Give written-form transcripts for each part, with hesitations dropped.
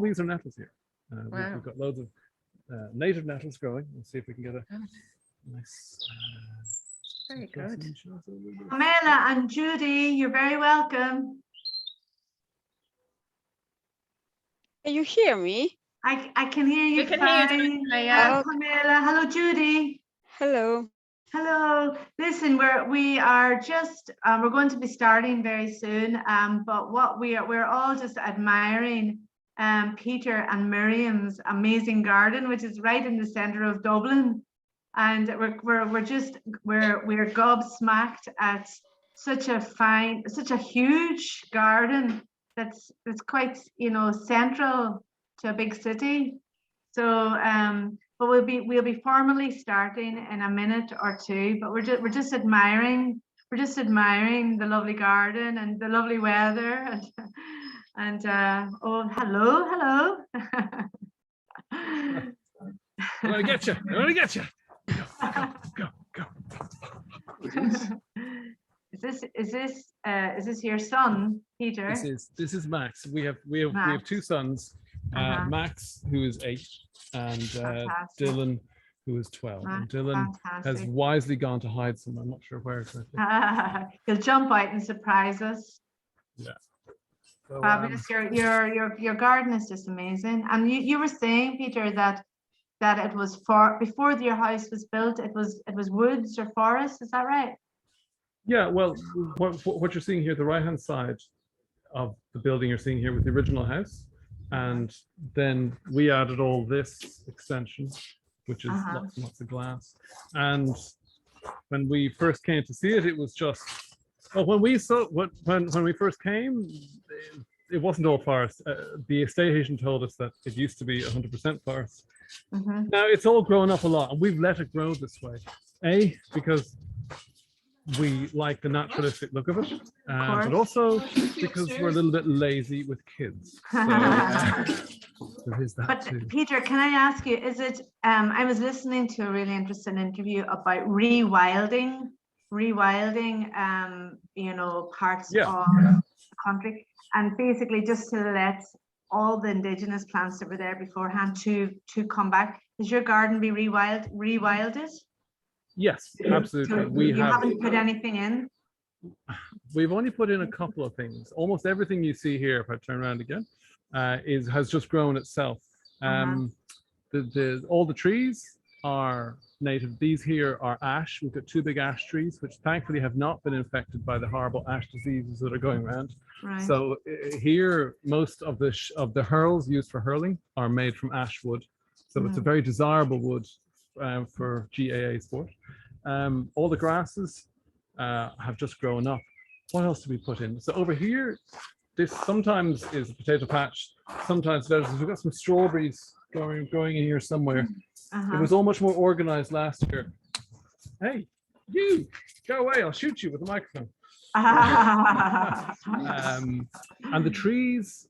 these are nettles here. Wow. We've got loads of native nettles growing. Let's see if we can get a nice. Very good. Pamela and Judy, you're very welcome. Can you hear me? I can hear you. We can hear you, fine. yeah. Pamela. Hello, Judy. Hello. Hello. Listen, we are just we're going to be starting very soon. But what we're all just admiring Peter and Miriam's amazing garden, which is right in the center of Dublin, and we're gobsmacked at such a huge garden that's quite, you know, central to a big city. So but we'll be formally starting in a minute or two, but we're just admiring the lovely garden and the lovely weather and oh, hello. I'm gonna get you. Go. Is this your son, Peter? This is Max. We have Max. two sons. Max, who is 8, and Dylan, who is 12. And Dylan has wisely gone to hide somewhere. I'm not sure where exactly. He'll jump out and surprise us. Yeah. So, Fabulous. Your garden is just amazing. And you were saying, Peter, that it was before your house was built, it was woods or forest. Is that right? yeah. Well, what you're seeing here, the right-hand side of the building, you're seeing here with the original house, and then we added all this extension, which is lots and lots of glass. And when we first came to see it, it was just. Well, when we first came, it wasn't all forest. The estate agent told us that it used to be 100% forest. Now it's all grown up a lot, and we've let it grow this way. Because we like the naturalistic look of it, but also because we're a little bit lazy with kids. So, there is that But too. Peter, can I ask you? Is it? I was listening to a really interesting interview about rewilding. You know, parts of the country, and basically just to let all the indigenous plants that were there beforehand to come back. Does your garden be rewilded? Yes, absolutely. You haven't put anything in? We've only put in a couple of things. Almost everything you see here, if I turn around again, has just grown itself. All the trees are native. These here are ash. We've got 2 big ash trees, which thankfully have not been infected by the horrible ash diseases that are going around. Right. So here, most of the hurls used for hurling are made from ash wood. So it's a very desirable wood for GAA sport. All the grasses have just grown up. What else do we put in? So over here, this sometimes is a potato patch, sometimes vegetables. We've got some strawberries growing in here somewhere. It was all much more organized last year. Hey, you go away! I'll shoot you with a microphone. And the trees,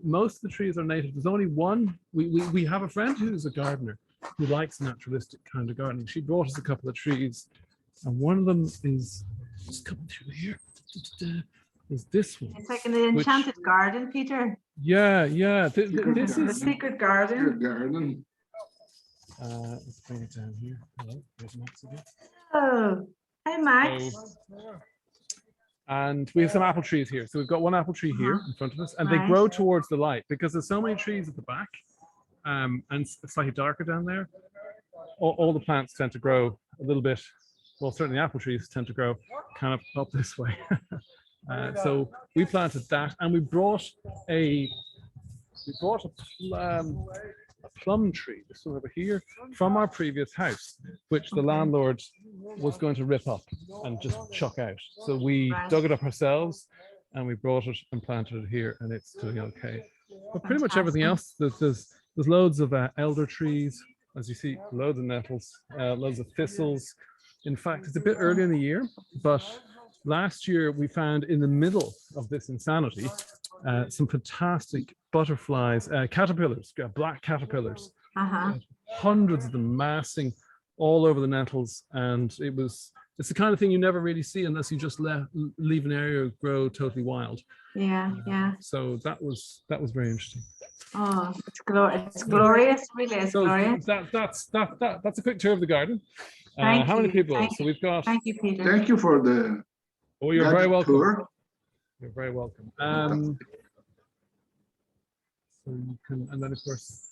most of the trees are native. There's only one. We have a friend who's a gardener who likes naturalistic kind of gardening. She brought us a couple of trees, and one of them is just coming through here. Is this one? It's like an enchanted garden, Peter. Yeah. This is the secret garden. Let's bring it down here. Hello, there's Max again. Oh, hi Max. And we have some apple trees here. So we've got one apple tree here in front of us, and they grow towards the light because there's so many trees at the back, and it's slightly darker down there. All the plants tend to grow a little bit. Well, certainly apple trees tend to grow kind of up this way. So we planted that, and we brought a plum tree, this one over here, from our previous house, which the landlord was going to rip up and just chuck out. So we dug it up ourselves, and we brought it and planted it here, and it's doing okay. But pretty much everything else, there's loads of elder trees, as you see, loads of nettles, loads of thistles. In fact, it's a bit early in the year, but last year we found in the middle of this insanity some fantastic butterflies, caterpillars, black caterpillars, hundreds of them massing all over the nettles, and it's the kind of thing you never really see unless you just leave an area grow totally wild. Yeah. So that was very interesting. Oh, it's glorious, really, it's So glorious. that's a quick tour of the garden. Thank How many you, people? thank So you. we've got. Thank you, Peter. Thank you for the Oh, you're very guided welcome. tour. You're very welcome. So you can, and then of course,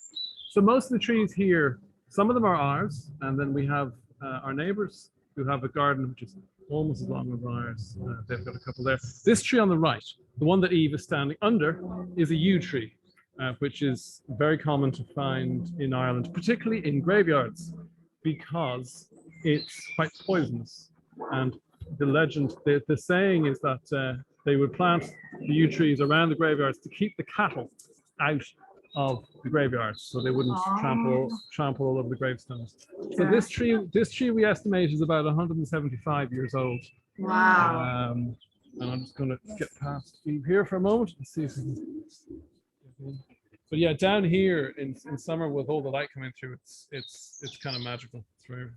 so most of the trees here, some of them are ours, and then we have our neighbors who have a garden which is almost as long as ours. They've got a couple there. This tree on the right, the one that Eve is standing under, is a yew tree, which is very common to find in Ireland, particularly in graveyards, because it's quite poisonous. And the legend, the saying is that they would plant the yew trees around the graveyards to keep the cattle out of the graveyards, so they wouldn't trample all over the gravestones. So this tree we estimate is about 175 years old. Wow. And I'm just going to get past Eve here for a moment and see if we can. But yeah, down here in summer with all the light coming through, it's kind of magical. It's very,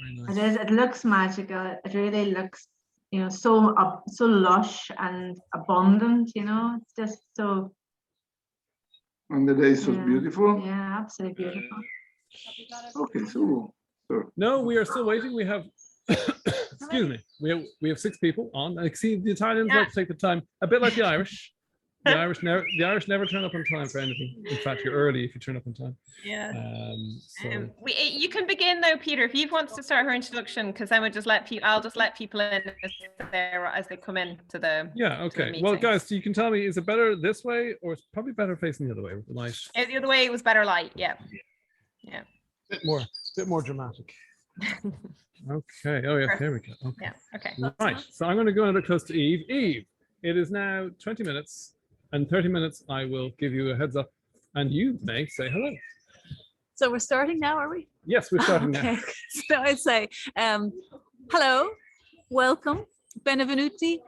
very nice. It is. It looks magical. It really looks, you know, so lush and abundant. You know, it's just so. And the day is so Yeah. beautiful. Yeah, absolutely beautiful. Okay, so No, we are still waiting. We have, excuse me, we have 6 people on. I see the Italians like to take the time, a bit like the Irish. The Irish never turn up on time for anything. In fact, you're early if you turn up on time. Yeah. So You can begin though, Peter, if Eve wants to start her introduction, because I would just I'll just let people in as they come in to the. yeah, okay. Well, guys, so you can tell me, is it better this way, or it's probably better facing the other way with the light? The other way was better light. Yeah. Yeah. Bit more dramatic. Okay. Oh yeah, there we go. Okay. Yeah. Okay. Right. So I'm going to go a little close to Eve. Eve, it is now 20 minutes, and 30 minutes I will give you a heads up, and you may say hello. So we're starting now, are we? Yes, we're starting now. Okay. So I'd say, hello, welcome, benvenuti,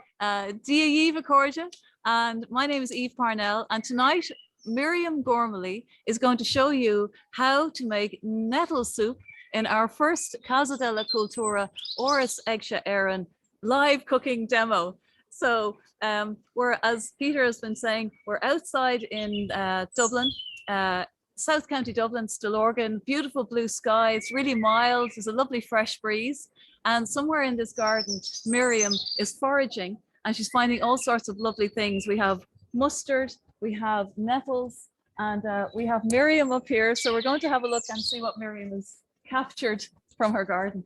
dia Eve Cordia, and my name is Eve Parnell, and tonight Miriam Gormally is going to show you how to make nettle soup in our first Casa della Cultura Oris Egsha Erin live cooking demo. So we're, as Peter has been saying, we're outside in Dublin, South County Dublin, Stillorgan, beautiful blue sky. It's really mild. There's a lovely fresh breeze. And somewhere in this garden, Miriam is foraging and she's finding all sorts of lovely things. We have mustard, we have nettles, and we have Miriam up here. So we're going to have a look and see what Miriam has captured from her garden.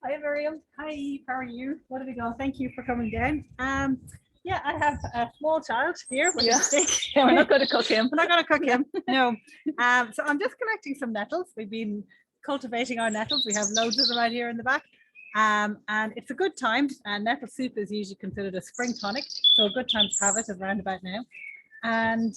Hi Miriam. Hi Eve, how are you? What have we got? Thank you for coming down. Yeah, I have a small child here with a stick. We're not going to cook him. We're not going to cook him. No. So I'm just collecting some nettles. We've been cultivating our nettles. We have loads of them out here in the back. And it's a good time. Nettle soup is usually considered a spring tonic, so a good time to have it around about now. And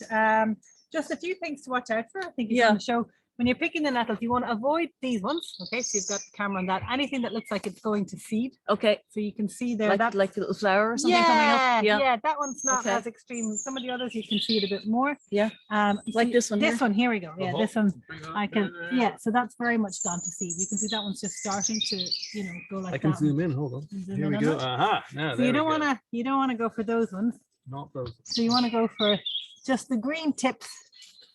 just a few things to watch out for. I think it's on the show. When you're picking the nettles, you want to avoid these ones. Okay, so you've got the camera on that. Anything that looks like it's going to seed. Okay. So you can see there that like the little flower or something coming up. Yeah, that one's not as extreme. Some of the others you can see it a bit more. Yeah. Like this one. This here. one, here we go. Yeah, this one I can. Yeah, so that's very much gone to seed. You can see that one's just starting to, you know, go like that. I can zoom in. Hold on. Here we go. Aha. Now, so you don't want to go for those ones. Not those. So you want to go for just the green tips.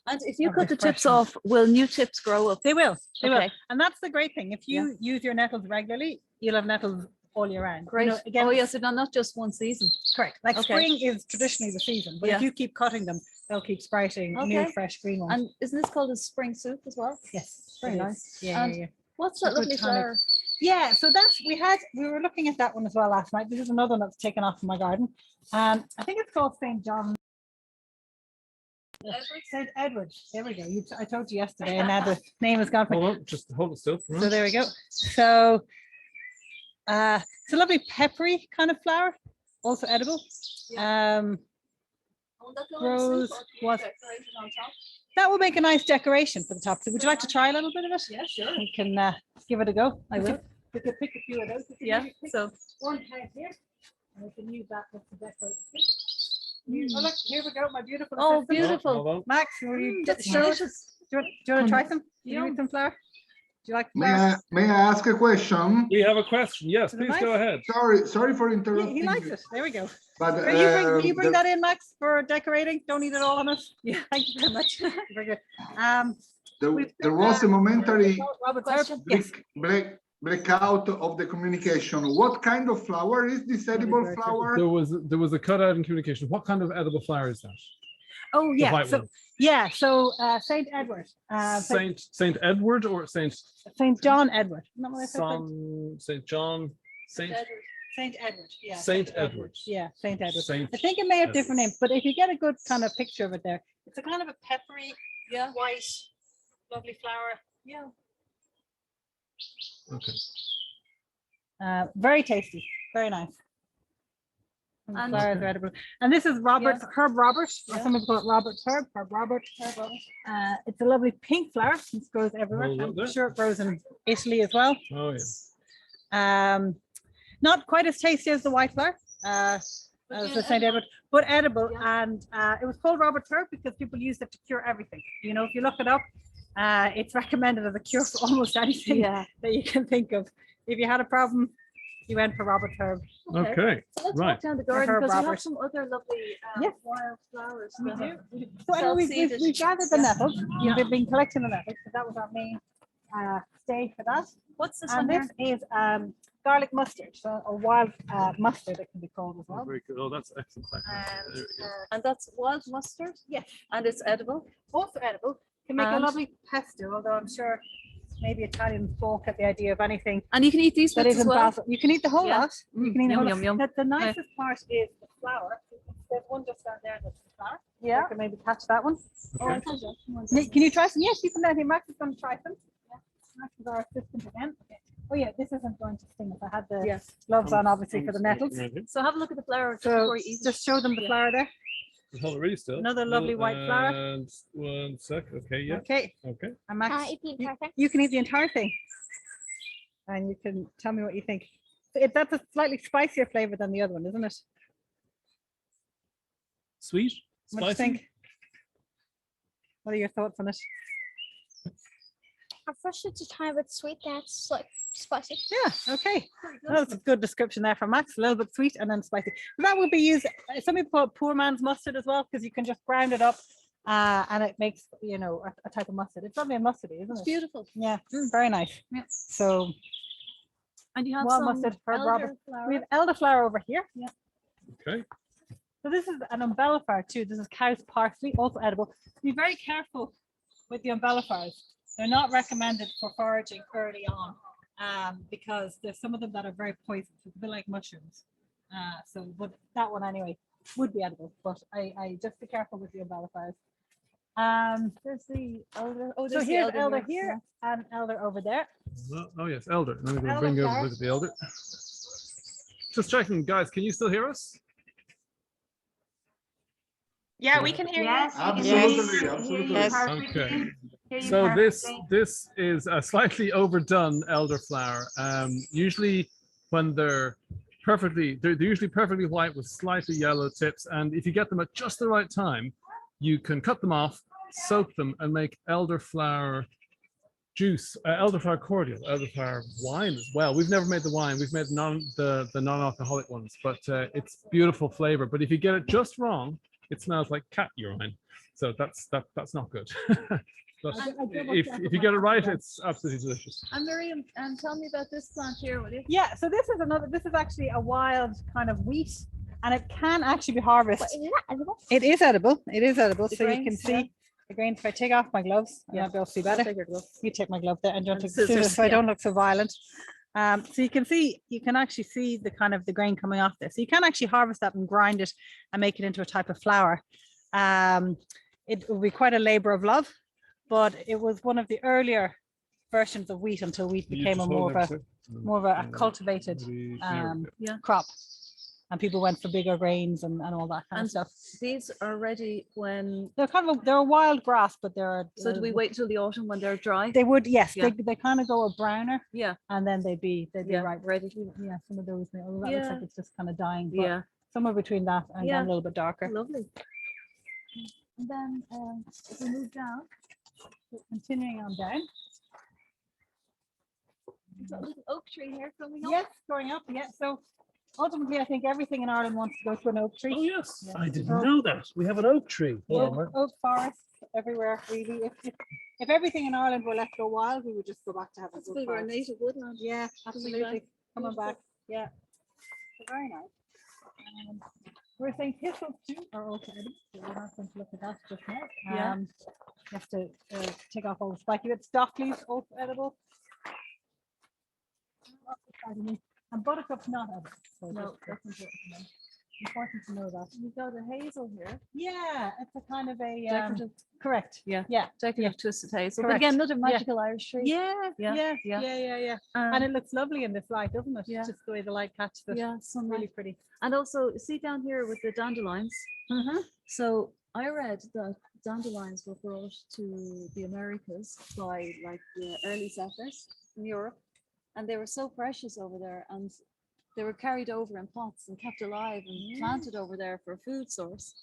And if you cut the tips off, will new tips grow up? They will. They will. Okay. And that's the great thing. If you use your nettles regularly, you'll have nettles all year round. Great. You know, again, Oh yes, so not just one season. correct. Like Okay. spring is traditionally the season, but if you keep cutting them, they'll keep sprouting new, Okay. fresh green ones. And isn't this called a spring soup as well? Yes, Very it is. nice. Yeah, And yeah. What's It's a that good lovely tonic. flower? Yeah, so that's we were looking at that one as well last night. This is another one that's taken off from my garden. I think it's called St. John. St. Edward. There we go. I told you yesterday, and now the name has gone. Hold on, just hold it still. So there we go. So it's a lovely peppery kind of flower, also edible. Rose was that will make a nice decoration for the top. So would you like to try a little bit of it? Yeah, sure. You can give it a go. I will. We could pick a few of those. Yeah. Pick So one head here, and we can use that to decorate. Oh, look, here we go, my beautiful. Oh, assistant. beautiful. Hold on. Max, will you That's show us? delicious. Do you want to try some? Do you Yum. need some flour? you like the May flower? may I ask a question? We have a question. Yes, Is it please go nice? ahead. Sorry for He interrupting. likes you, it. There we go. But Will you bring the- that in, Max, for decorating? Don't need it all on us. Yeah, thank you very much. Very good. there was a momentary Robert, yes. blackout of the communication. What kind of flower is this edible bird. flower? There was a cutout in communication. What kind of edible flower is that? Oh, The yeah. white So, one. yeah. So, Saint Edward, Saint Edward or Saint Saint John Edward. Isn't that what I said? Saint John Saint Edward. Yeah. Saint Edward. Yeah, Saint Edward. Saint I think it may have different Edward. names, but if you get a good kind of picture of it there, it's a kind of a peppery, Yeah. white, lovely flower. Yeah. Okay. Very tasty, very nice. And the And- flowers are edible. And this is Robert, Herb Robert, or Yeah. some people call it Robert's Herb, Herb Robert. It's a lovely pink flower. It grows everywhere. Hold up I'm there. sure it grows in Italy as well. Oh yeah. Not quite as tasty as the white flower, as the Saint Edward, but edible. And it was called Robert's Herb because people use it to cure everything. You know, if you look it up, it's recommended as a cure for almost anything Yeah. that you can think of. If you had a problem, you went for Robert's Herb. Okay. So let's Right. walk down the garden Herb because we have Robert. some other lovely Yes. wild flowers. We that do. are- So anyway, Self-seeded. we've gathered the Yeah. nettles. We've been collecting the nettles, so that was our main stay for that. What's this And one here? this is garlic mustard, so a wild mustard it can be called as Oh, well. very good. Oh, that's excellent. Thank you. And There we go. And that's wild mustard yes, and it's edible. also edible. Can make a And- lovely pesto, although I'm sure maybe Italians balk at the idea of anything And you can eat these that bits as isn't well. basil. You can eat the whole Yeah. lot. You can eat the Yum, whole yum, yum. lot. The nicest part is the flower. There's one just down there that's the flower. Yeah. You can maybe catch that one. Okay. Can you try some? Yes, you can let him. Max is going to try some. Yeah. Max is our assistant again. Okay. Oh yeah, this isn't going to sting if I had the Yes. gloves on, obviously, for the nettles. Right here. So have a look at the flowers So before you eat. just show them the Yeah. flower there. Hold it really still. Another lovely white flower. And 1 sec. Okay. Yeah. Okay. Okay. And Max, Eat the entire thing. you can eat the entire thing. And you can tell me what you think. That's a slightly spicier flavor than the other one, isn't it? Sweet. What do you Spicy. think? What are your thoughts on it? At first it's a tiny bit sweet, that's like spicy. Yeah, okay. Well, that's a good description there for Max. A little bit sweet and then spicy. That would be used, some people call it poor man's mustard as well, because you can just grind it up and it makes, you know, a type of mustard. It's lovely and mustardy, isn't It's it? beautiful. Yeah, very nice. Yeah. So And you have Wild some mustard, Herb Robert. elderflower. we have elderflower over here. Yeah. Okay. So this is an umbelliflower too. This is cow's parsley, also edible. Be very careful with the umbelliflowers. They're not recommended for foraging early on because there's some of them that are very poisonous. It's a bit like mushrooms. But that one anyway would be edible. But I just be careful with the umbelliflowers. There's the elder. Oh, So there's the here's elder here. here and elder over there. Oh yes, elder. Let me go bring you over Elderflower. to visit the elder. Just checking, guys. Can you still hear us? Yeah, we can hear Yes, you. we can Absolutely, hear you. absolutely. Yes. Perfectly. Okay. Hear you So perfectly. this is a slightly overdone elderflower. Usually when they're usually perfectly white with slightly yellow tips, and if you get them at just the right time, you can cut them off, soak them, and make elderflower juice, elderflower cordial, elderflower wine as well. We've never made the wine. We've made the non-alcoholic ones, but it's beautiful flavor. But if you get it just wrong, it smells like cat urine. So that's not good. But if you get it right, it's absolutely delicious. And Miriam, tell me about this plant here, will you? Yeah, so this is actually a wild kind of wheat, and it can actually be harvested. But is that edible? It is edible. It is edible. The So you can grains, see yeah. the grains. If I take off my gloves, Yeah. I'll be able to see better. You take my glove there and don't And take the scissors scissors, so I yeah. don't look so violent. So you can actually see the kind of the grain coming off there. So you can actually harvest that and grind it and make it into a type of flour. It will be quite a labor of love, but it was one of the earlier versions of wheat until wheat became more of a cultivated crop. And people went for bigger grains and all that kind And of stuff. these are ready when, They're a wild grass, but they're so do we wait till the autumn when they're dry? They would, yes, Yeah. they kind of go a browner Yeah, and then they'd be yeah, ripe. ready. Yeah, some of those, although that looks Yeah. like it's just kind of dying, but Yeah, somewhere between that and Yeah. then a little bit darker. lovely. And then if we move down, Continuing on down. Oak tree here coming up. Yes, growing up, yeah. So ultimately, I think everything in Ireland wants to go to an oak tree. Oh, yes, Yeah. I didn't Oak- know that. We have an oak tree. Oak forests everywhere, really. If everything in Ireland were left go wild, we would just go back to having That's oak a bit of our forests. native woodland. Yeah, absolutely. back. Coming back. Yeah. So very nice. We're saying thistles too are also edible. So we're not going to look at that just now. Yeah. You have to take off all the spiky bits. Stock leaves also edible. And buttercup's not edible. So No, that's important to know. Important to know that. We've got a hazel here. Yeah, it's a kind of a Decorative, correct. Yeah. Yeah. decorative twisted hazel. But Correct. again, another Yeah. magical Irish tree. Yeah, Yeah, yeah, yeah. yeah, yeah. And it looks lovely in this light, doesn't it? Yeah. Just the way the light catches it. Yeah, sunlight. Really pretty. And also, see down here with the dandelions. So I read that dandelions were brought to the Americas by like the early settlers in Europe, and they were so precious over there, and they were carried over in pots and kept alive and planted over there for a food source.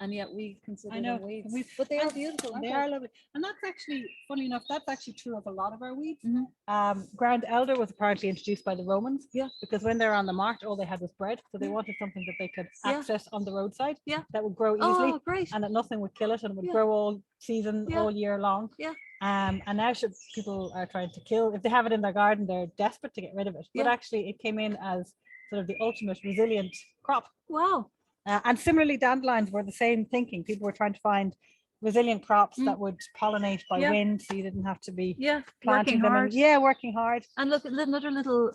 And yet we consider I know, them weeds. we've- But they are and beautiful. aren't They are lovely. And that's actually, funny enough, that's actually true of a lot of our weeds. Mhm. Ground elder was apparently introduced by the Romans. Yeah. Because when they're on the march, all they had was bread. So they Yeah. wanted something that they could Yeah. access on the roadside. Yeah. That would grow easily Oh, great. and that nothing would kill it and would Yeah. grow all season, Yeah. all year long. Yeah. And now people are trying to kill, if they have it in their garden, they're desperate to get rid of it. But Yeah. actually it came in as sort of the ultimate resilient crop. Wow. And similarly, dandelions were the same thinking. People were trying to find resilient crops Mm. that would pollinate by Yeah. wind, so you didn't have to be Yeah, planting working them. hard. Yeah, working hard. And look at another little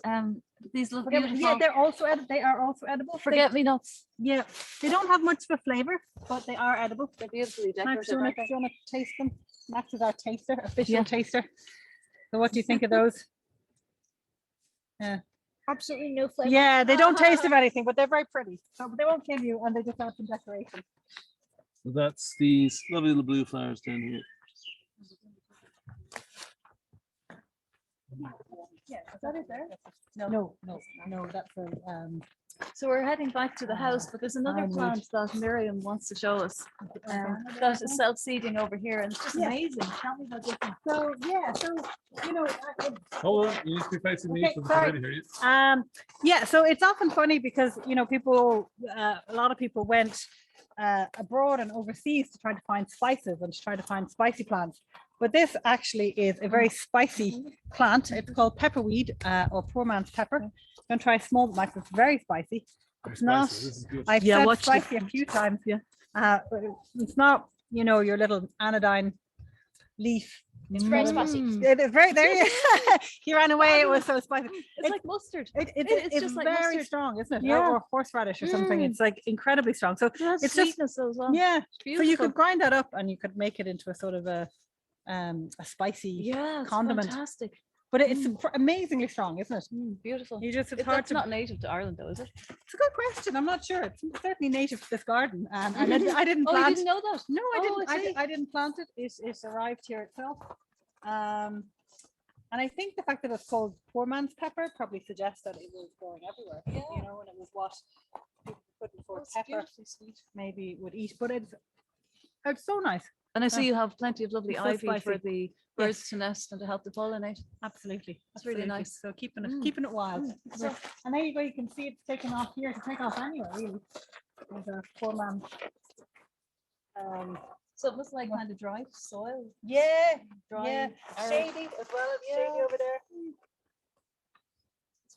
these little beautiful Yeah, they're also edible. They are also edible. forget me nots. Yeah, they don't have much of a flavor, but they are edible. They're beautifully Max, decorative. do you aren't want to taste them? Max is our taster, official Yeah. taster. So what do you think of those? Absolutely no flavor. Yeah, they don't taste of anything, but they're very pretty. So they won't kill you, and they just have some decoration. So that's these lovely little blue flowers down here. Yeah, is that it there? No, that's a So we're heading back to the house, but there's another Ironwood. plant that Miriam wants to show us. That is self-seeding over here, and it's just Yeah. amazing. Tell me about this one. So yeah, so you know, Hold on, you need to be facing me Okay, so they sorry. can really hear you. yeah. So it's often funny because you know people, a lot of people went abroad and overseas to try to find spices and to try to find spicy plants. But this actually is a very spicy plant. It's called pepperweed or poor man's pepper. Don't try small, Max. It's very spicy. It's not. Spicy, this is good. I've Yeah, said watch the- spicy a few times. Yeah. But it's not, you know, your little anodyne leaf. It's very spicy. It is very there. He ran away. It was so spicy. It's like mustard. It's It's just like very mustard. strong, isn't it? Yeah. Or horseradish or something. Mm. It's like incredibly strong. So It has it's just- sweetness as well. yeah. It's So you beautiful. could grind that up and you could make it into a sort of a spicy. Yeah, it's condiment. fantastic. But it's amazingly strong, isn't it? Beautiful. You just it's hard That's to. not native to Ireland, though, is it? It's a good question. I'm not sure. It's certainly native to this garden, and I didn't Oh, you plant. didn't know that? No, I Oh, didn't. I see. I didn't plant it. It arrived here itself. And I think the fact that it's called poor man's pepper probably suggests that it was growing everywhere. You know, and it was what people put before It's pepper beautifully sweet. maybe would eat. But it's so nice. And I see Uh, you have plenty of lovely it's so ivy for spicy. the birds to nest and to help to pollinate. Absolutely. It's really absolutely. nice. So keeping Mm. it wild. So- And there you go. You can see it's taken off here to take off anywhere, really. There's a poor man. So it looks like kind of dry soil, Yeah, dry, yeah. arid. Shady as well. It's shady over there. It's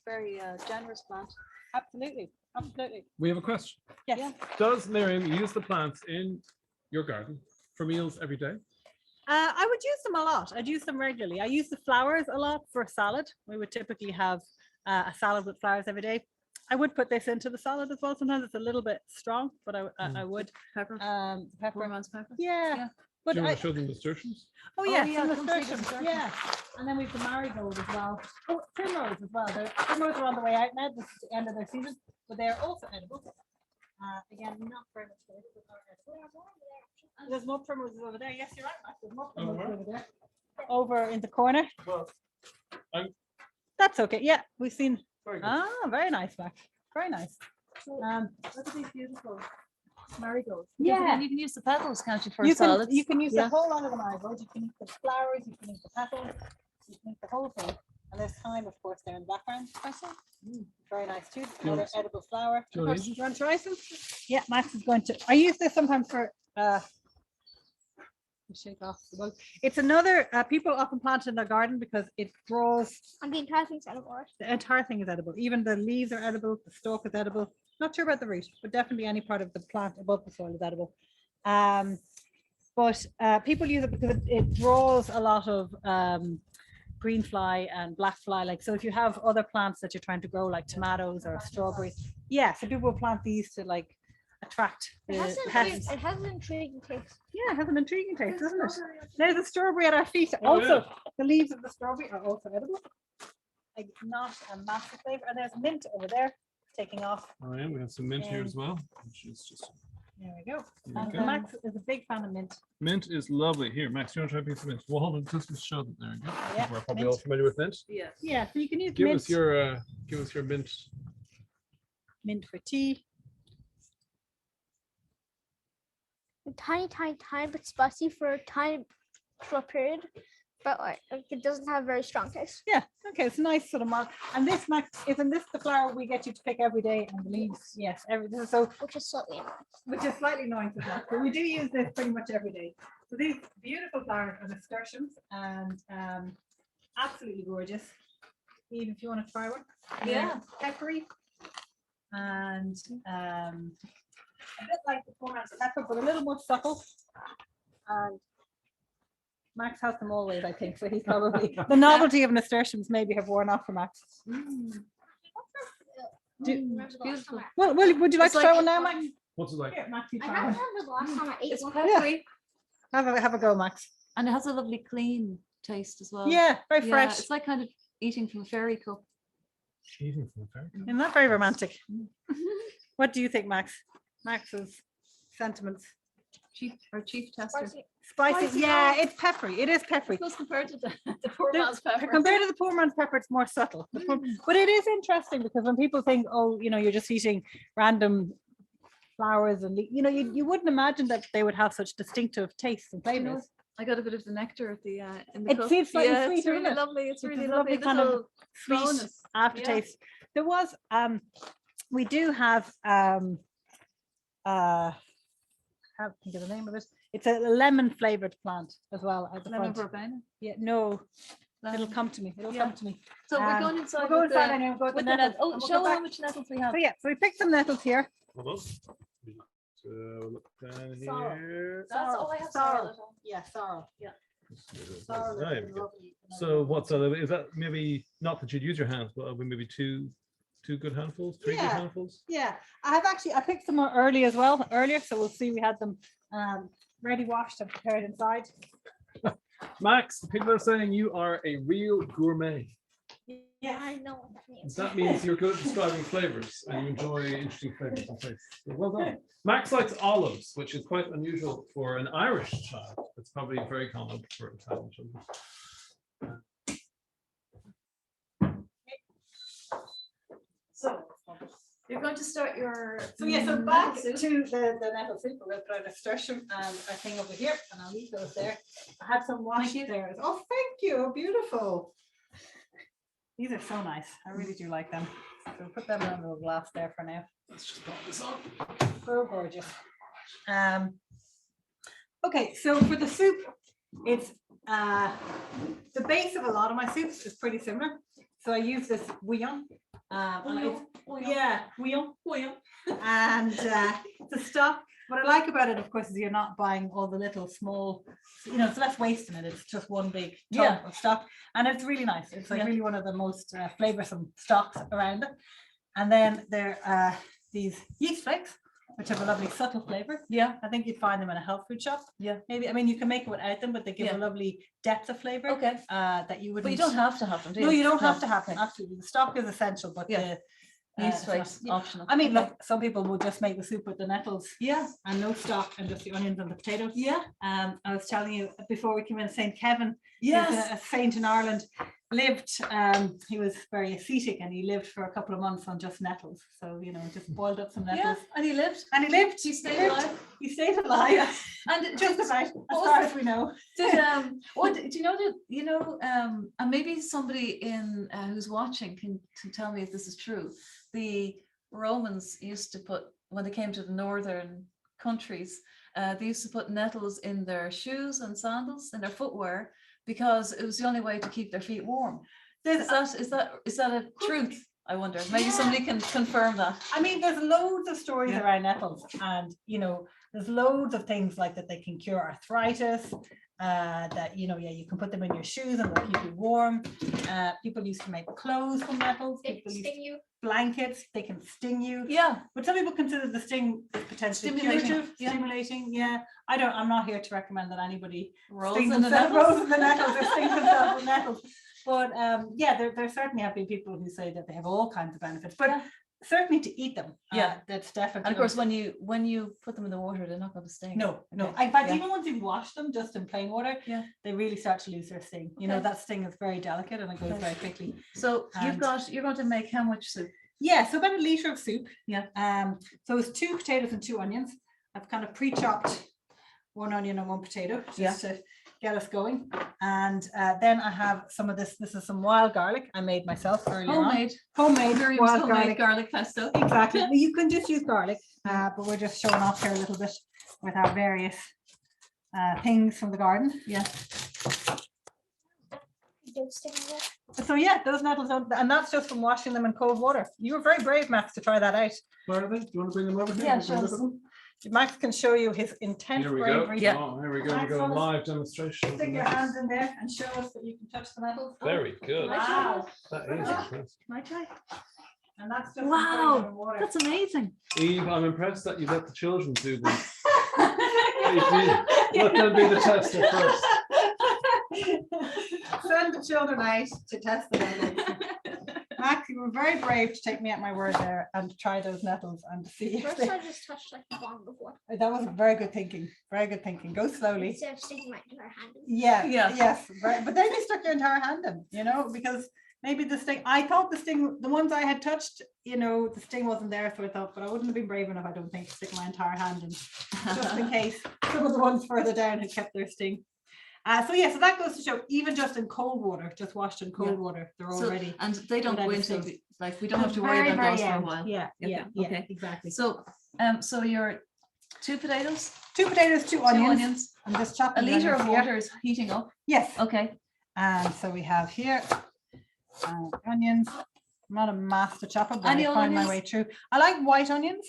very generous plant. Absolutely. Absolutely. We have a question. Yes. Yeah. Does Miriam use the plants in your garden for meals every day? I would use them a lot. I'd use them regularly. I use the flowers a lot for salad. We would typically have a salad with flowers every day. I would put this into the salad as well. Sometimes it's a little bit strong, but I would. Pepper. Pepper. Poor man's pepper. Yeah. Yeah. But Do you I, want to show them the nasturtiums? oh yeah, yeah, some come see the nasturtiums, nasturtiums. yeah. And then we've the marigold as well. Oh, primrose as well. The primrose are on the way out now. This is the end of their season, but they are also edible. Again, not very much space, but are edible. There's more primroses over there. Yes, you're right, Matt. There's more primroses where? over there. Over in the corner. Well, That's okay. Yeah, we've seen. very good. Ah, very nice, Mac. Very nice. Look at these beautiful marigolds. Yeah. And you can use the petals, can't you, for You can, salads? you can use Yeah. the whole lot of the marigolds. You can use the flowers. You can use the petals. You can use the whole thing. And there's thyme, of course, there in the background. Very nice too. you Another want- edible flower. do you want to eat it? You want to try some? Yeah, Max is going to. I use this sometimes for. Shake off the bug. It's another people often plant in their garden because it draws. And the entire thing's edible. Right? The entire thing is edible. Even the leaves are edible. The stalk is edible. Not sure about the root, but definitely any part of the plant above the soil is edible. But people use it because it draws a lot of green fly and black fly. Like, so if you have other plants that you're trying to grow, like tomatoes or strawberries, yeah, so people will plant these to like attract the pests. It has an intriguing taste. Yeah, it has an intriguing taste, doesn't it? There's a strawberry at our feet. Also, the leaves of the strawberry are also edible. Like, not a massive flavor. And there's mint over there taking off. Oh yeah, we have some mint here as well, which is just. There we go. There And we go. Max is a big fan of mint. Mint is lovely. Here, Max, you want to try a piece of mint? Well, hold on, just to show them. There we go. Yeah, We're probably mint. all familiar with mint. Yeah. Yeah, so you can use Give mint. us your mint. Mint for tea. Tiny, but spicy for a tiny short period. But like it doesn't have very strong taste. Yeah, okay, it's a nice sort of mark. And this, Max, isn't this the flower we get you to pick every day? And the leaves, yes, everything. So, Which is slightly annoying. which is slightly annoying to that, but we do use this pretty much every day. So these beautiful flowers are nasturtiums and absolutely gorgeous. Even if you want to try one. Yeah. They're peppery and a bit like the Corners pepper, but a little more subtle. And Max has them always, I think, so he's probably the novelty of nasturtiums maybe have worn off for Max. Beautiful. Well, would you like It's to try like- one now, Max? What's it like? Here, Max, you I try don't one. remember the last time I ate It's one. peppery Have a go, Max. and it has a lovely clean taste as well. Yeah, very Yeah, fresh. it's like kind of eating from a fairy cup. Eating from a fairy cup. Isn't that very romantic? What do you think, Max? Max's sentiments. Chief tester. Spicy. Spicy, Spicy, yeah, yeah. it's peppery. It is peppery. Because compared to the poor There- man's pepper. Compared to the poor man's pepper, it's more subtle. But it is interesting because when people think, oh, you know, you're just eating random flowers and, you know, you wouldn't imagine that they would have such distinctive tastes and You know, flavors. I got a bit of the nectar at the in the It cup. seems slightly Yeah, sweet, it's really isn't it? lovely. It's It's really a lovely. lovely kind of Little Sweet slowness. aftertaste. There was, we do have, I can't think of the name of it. It's a lemon flavored plant as well at the Lemon front. verbena. Yeah, no, it'll Lemon. come to me. It'll Yeah. come to me. So we're Um, going inside. We'll go with inside the- and we'll go with to the nettles. net. Oh, and we'll show go how back. much nettles we have. So yeah, so we picked some nettles here. Hold on. So look down Sorrel. here. That's all I have. Sorrel. Sorrel. Yeah, sorrel. Yeah. There Sorrel you is go. lovely. So what's is that maybe not that you'd use your hands, but maybe two good handfuls, three good Yeah. handfuls? Yeah, I picked some more earlier, so we'll see. We had them ready washed and prepared inside. Max, people are saying you are a real gourmet. Yeah, I know what that means. That means you're good at describing flavors and you enjoy interesting flavors and tastes. So well done. Max likes olives, which is quite unusual for an Irish child. It's probably very common for Italian children. So you're going to start your. So yeah, so nettle back soup. to the nettle soup. We'll put a nasturtium and a thing over here, and I'll leave those there. I had some washed there. Oh, thank you. Beautiful. These are so nice. I really do like them. So we'll put them in a little glass there for now. Let's just pop this on. So gorgeous. Okay, so for the soup, it's the base of a lot of my soups is pretty similar. So I use this bouillon. And bouillon. And the stock. What I like about it, of course, is you're not buying all the little small, you know, it's less waste in it. It's just one big tub of stock, and it's really nice. It's like really one of the most flavorsome stocks around it. And then there are these yeast flakes, which have a lovely subtle flavor. Yeah. I think you'd find them in a health food shop. Yeah. Maybe, I mean, you can make it without them, but they give Yeah. a lovely depth of flavor. Okay. That you wouldn't. But you don't have to have them, do you? No, you don't have No. to have them. Absolutely, the stock is essential, but Yeah. the Yeast it's flakes, not- optional. I mean, Okay. look, some people will just make the soup with the nettles Yeah. and no stock and just the onions and the potatoes. Yeah. I was telling you before we came in, Saint Kevin is Yes. a saint in Ireland, lived, he was very ascetic and he lived for a couple of months on just nettles. So, you know, just boiled up some Yeah, nettles. and he lived. And he lived. He stayed lived. alive. He stayed alive. And Just did- about, as what was far the- as we know. Did what do you know that and maybe somebody in who's watching can tell me if this is true. The Romans used to put, when they came to the northern countries, they used to put nettles in their shoes and sandals and their footwear because it was the only way to keep their feet warm. Is that a truth? I wonder. Maybe somebody can confirm that. I mean, there's loads of stories around nettles, and you know, there's loads of things like that they can cure arthritis. That you know, you can put them in your shoes and they'll keep you warm. People used to make clothes from nettles. They People used sting you. blankets. They can sting you. Yeah. But some people consider the sting as potentially Stimulating, curative, yeah. stimulating. Yeah, I'm not here to recommend that anybody Rolls sting in the themselves, nettles. rolls in the nettles or sting themselves with nettles. But yeah, there certainly have been people who say that they have all kinds of benefits. But Yeah. certainly to eat them, Yeah. that's definitely. And of course, when you put them in the water, they're not going to sting. no. Okay. In fact, Yeah. even once you wash them just in plain water, Yeah. they really start to lose their sting. You know, Okay. that sting is very delicate and it goes Okay. very quickly. So And- you're going to make how much soup? Yeah, so about a litre of soup. Yeah. So it's 2 potatoes and 2 onions. I've kind of pre-chopped 1 onion and 1 potato just to get us going. And then I have some of this. This is some wild garlic I made myself earlier on. Homemade Miriam's wild homemade garlic. pesto. Exactly. Well, you can just use garlic, but we're just showing off here a little bit with our various things from the garden. Yeah. Don't sting you. So yeah, those nettles don't, and that's just from washing them in cold water. You were very brave, Max, to try that out. Where are they? Do you want to bring them over here? Yeah, We can show look us. at them? Max can show you his intense Here we go. bravery. Yeah. Oh, here we go. Nice We got a one. live demonstration. Stick your hands in there and show us that you can touch the nettles. Very good. Wow. That is impressive. My try. And that's just Wow, in water. that's amazing. Eve, I'm impressed that you let the children do this. Let them be the tester first. Send the children out to test the nettles. Max, you were very brave to take me at my word there and try those nettles and see if First, they, I just touched like a bomb before. that was very good thinking. Very good thinking. Go slowly. Instead of sticking my entire hand in. Yeah, Yeah. yes, right. But then you stuck your entire hand in, you know, because maybe the sting, I thought the sting, the ones I had touched, you know, the sting wasn't there. So I thought, but I wouldn't have been brave enough, I don't think, to stick my entire hand in, just in case some of the ones further down had kept their sting. So yeah, so that goes to show, even just in cold water, just washed in cold Yeah. water, they're So, already. and they don't go without a into sting. like we don't have to worry about those for a while. Yeah, Okay, yeah, okay. exactly. So so your 2 potatoes, 2 potatoes, 2 2 onions. onions, I'm just a chopping. the litre of onions here. water is heating up. Yes, Okay. and so we have here onions. I'm not a master chopper, but Any I find my onions? way through. I like white onions,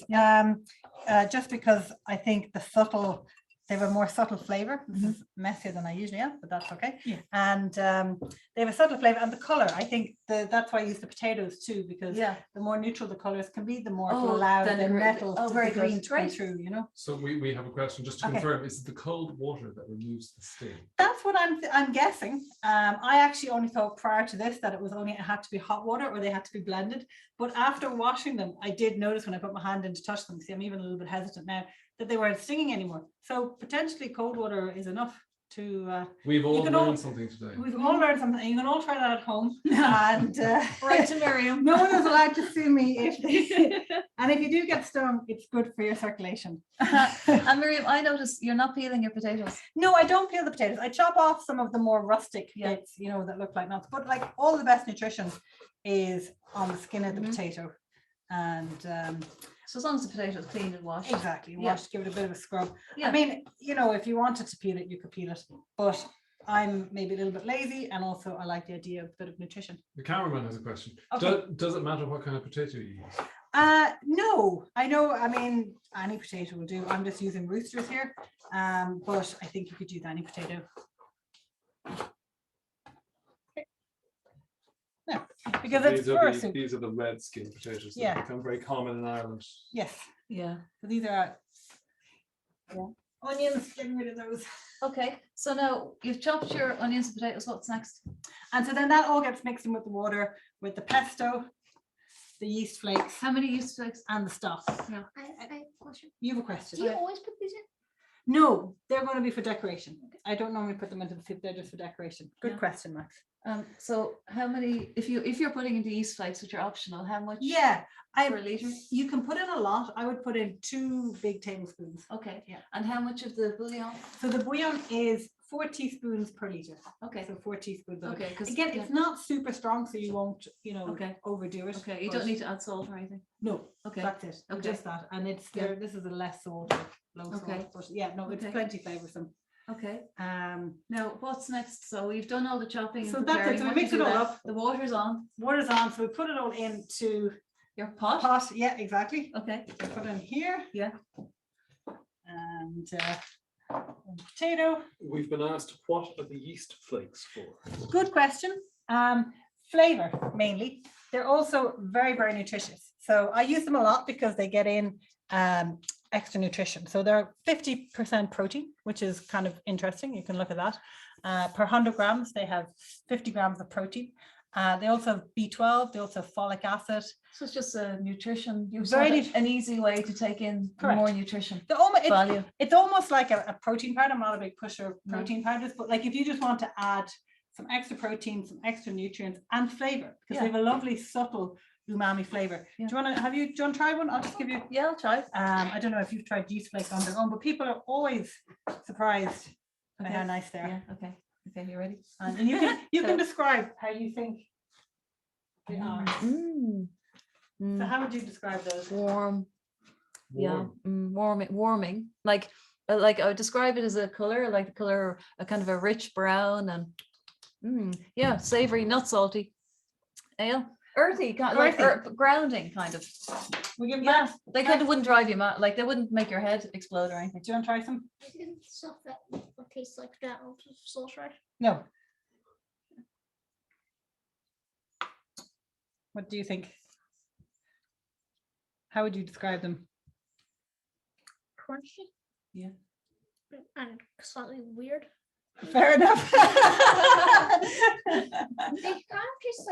just because I think they have a more subtle flavor. This is messier than I usually am, but that's okay. Yeah. And they have a subtle flavor, and the color. I think that's why I use the potatoes too, because Yeah. the more neutral the colors can be, the more it Oh, will allow then the the gre- nettles, oh, the very good. green to come Great. through. You know. So we have a question just to Okay. confirm. Is it the cold water that removes the sting? That's what I'm guessing. I actually only thought prior to this that it had to be hot water or they had to be blended. But after washing them, I did notice when I put my hand in to touch them, see, I'm even a little bit hesitant now, that they weren't stinging anymore. So potentially cold water is enough to, We've all can all- learned something today. we've all learned something. You can all try that at home. And Right to Miriam. no one is allowed to sue me and if you do get stung, it's good for your circulation. And Miriam, I noticed you're not peeling your potatoes. No, I don't peel the potatoes. I chop off some of the more rustic Yeah. bits, you know, that look like nuts. But like all the best nutrition is on the skin of the Mhm. potato. And So as long as the potato is clean and washed. exactly, Yeah. wash, give it a bit of a scrub. Yeah. I mean, you know, if you wanted to peel it, you could peel it. But I'm maybe a little bit lazy, and also I like the idea of a bit of nutrition. The cameraman has a question. Okay. Does it matter what kind of potato you use? No, I know. I mean, any potato will do. I'm just using roosters here, but I think you could use any potato. Yeah, because it's for a soup. These are the red skin potatoes that Yeah. become very common in Ireland. Yes, Yeah. so these are Yeah. onions. Getting rid of those. Okay. So now you've chopped your onions and potatoes. What's next? And so then that all gets mixed in with the water, with the pesto, the yeast flakes, How many yeast flakes? and the stuff. I have a question. You have a question? Do you always put these in? No, they're going to be for decoration. I don't normally put them into the soup. They're just for decoration. Good Yeah. question, Max. So how many, if you're putting in the yeast flakes, which are optional, how much? Yeah, Per liter? you can put in a lot. I would put in 2 big tablespoons. Okay. Yeah. And how much of the bouillon? So the bouillon is 4 teaspoons per liter. Okay. So 4 teaspoons. Of it. Okay. Because Again, it's not super strong, so you won't, Okay. overdo it. Okay. You but don't need to add salt or anything. No, Okay. that's it. Okay. Just that, and it's Yeah. there. This is a less salt, low Okay. salt. But yeah, no, it's Okay. plenty flavoursome. Okay. Now what's next? So we've done all the chopping. So and that's it. preparing. So we What do mix you it do all left? up. The water's on. Water's on, so we put it all into Your pot. pot. Yeah, exactly. Okay. We put it in here. Yeah. And potato. We've been asked, what are the yeast flakes for? Good question. Flavor mainly. They're also very, very nutritious. So I use them a lot because they get in extra nutrition. So they're 50% protein, which is kind of interesting. You can look at that. Per 100 grams, they have 50 grams of protein. They also have B12. They also have folic acid. So it's just a nutrition. You Very an easy way to take in Correct. more nutrition. It's, it's almost like a protein powder. I'm not a big pusher of No. protein powders, but like if you just want to add some extra protein, some extra nutrients and flavor, because they have a lovely subtle umami flavor. Yeah. Do you want to try one? I'll just give you. Yeah, I'll try. I don't know if you've tried yeast flakes on their own, but people are always surprised by Okay. how nice they are. Yeah. Okay. Okay. You ready? And you can describe how you think they are. So how would you describe those? Warm. Yeah. Warming. Like I would describe it as a color, like the color, a kind of a rich brown and yeah, savory, not salty. Ale. Earthy, kind of like grounding, kind of. We give Yeah, that. they kind of wouldn't drive you mad, like they wouldn't make your head explode or anything. Do you want to try some? Stuff that tastes like that sauce, right? No. What do you think? How would you describe them? Crunchy. Yeah. And slightly weird. Fair enough. They kind of taste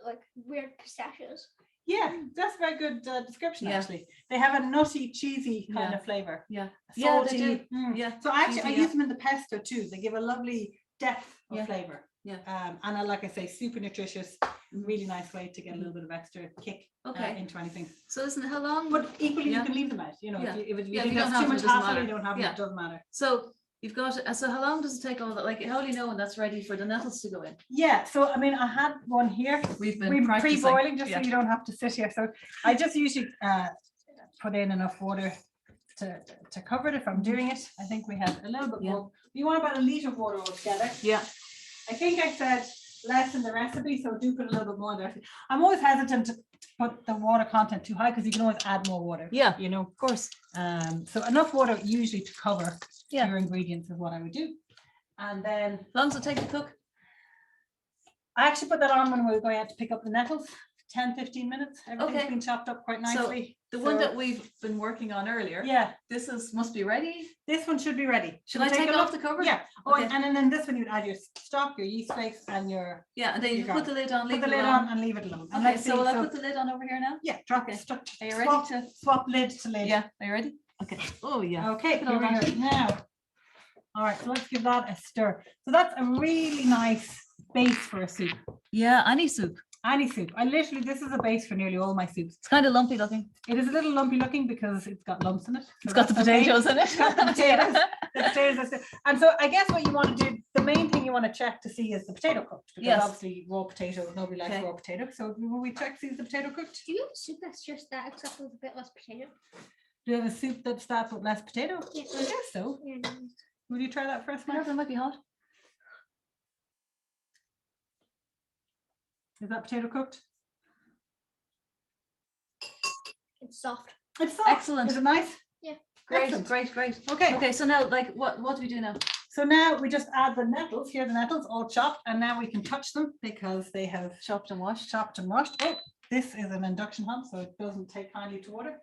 like weird pistachios. Yeah, that's a very good description. Yeah. Actually, they have a nutty, cheesy kind Yeah. of flavor. Yeah. Salty. Yeah, they do. Mm. Yeah. So actually, I cheesy, use them in the pesto too. They give a lovely depth of Yeah. flavor. Yeah. And I, like I say, super nutritious. Really nice way to get a little bit of extra kick Okay. into anything. So isn't it how long? But equally, Yeah. you can leave them out. You know, Yeah. if you Yeah, think you don't that's have too to, much it doesn't hassle, you matter. don't have them. Yeah. It doesn't matter. So you've got, so how long does it take all that? Like, how do you know when that's ready for the nettles to go in? Yeah. So I mean, I had one here. We've been We practicing. pre-boiling just Yeah. so you don't have to sit here. So I just usually put in enough water to cover it if I'm doing it. I think we have a little bit Yeah. more. You want about a litre of water altogether. Yeah. I think I said less in the recipe, so do put a little bit more in there. I'm always hesitant to put the water content too high because you can always add more water. Yeah. You know. Of course. So enough water usually to cover Yeah. your ingredients is what I would do. And then How long does it take to cook? I actually put that on when we were going out to pick up the nettles. 10-15 minutes. Everything's Okay. been chopped up quite nicely. The one So- that we've been working on earlier. Yeah, This must be ready. this one should be ready. Should I take it off the cover? Yeah. Oh, Okay. and then this one you'd add your stock, your yeast flakes, and your Yeah, and then You you got put it. the lid on, put leave the it lid alone. on and leave it alone. And Okay, let's so see, will I put the lid on over here now? yeah, drop Okay. stuck. Are you Swap, ready to? swap lid to lid. Yeah, are you ready? Okay. Oh, yeah. Okay, Look at here all we that. go. Now. All right, so let's give that a stir. So that's a really nice base for a soup. Yeah, any soup. Any soup. This is a base for nearly all my soups. It's kind of lumpy looking. It is a little lumpy looking because it's got lumps in it. so It's got the that's okay. potatoes in it. It's got the potatoes. The potatoes, that's it. And so I guess what you want to do, the main thing you want to check to see is the potato cooked. Because Yes. obviously raw potato, nobody likes Okay. raw potato. So will we check to see is the potato cooked? Do you have a soup that's just that, except with a bit less potato? Do you have a soup that's that with less potato? Yeah. I guess so. Yeah. Will you try that first, I don't Max? know, it might be hot. Is that potato cooked? It's soft. It's soft. Excellent. Is it nice? Great, Excellent. great. Okay. Okay, so now, like, what do we do now? So now we just add the nettles. Here are the nettles all chopped, and now we can touch them because they have Chopped and washed. chopped and washed. Oh, this is an induction hob, so it doesn't take kindly to water.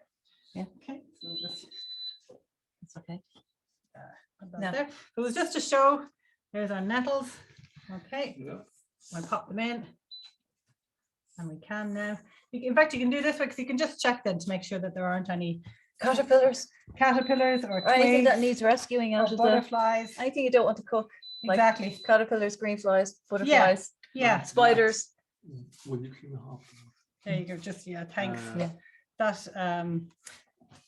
Yeah. Okay. So just It's okay. put that No. there. So it was just to show. There's our nettles. Okay. Yeah. We'll pop them in, and we can now. In fact, you can do this because you can just check then to make sure that there aren't any Caterpillars. caterpillars or Or anything that twigs needs rescuing or out of the, butterflies. anything you don't want to cook. Like Exactly. caterpillars, green flies, butterflies, Yeah. spiders. Will you clean the hob? There you go. Just thanks. Yeah. That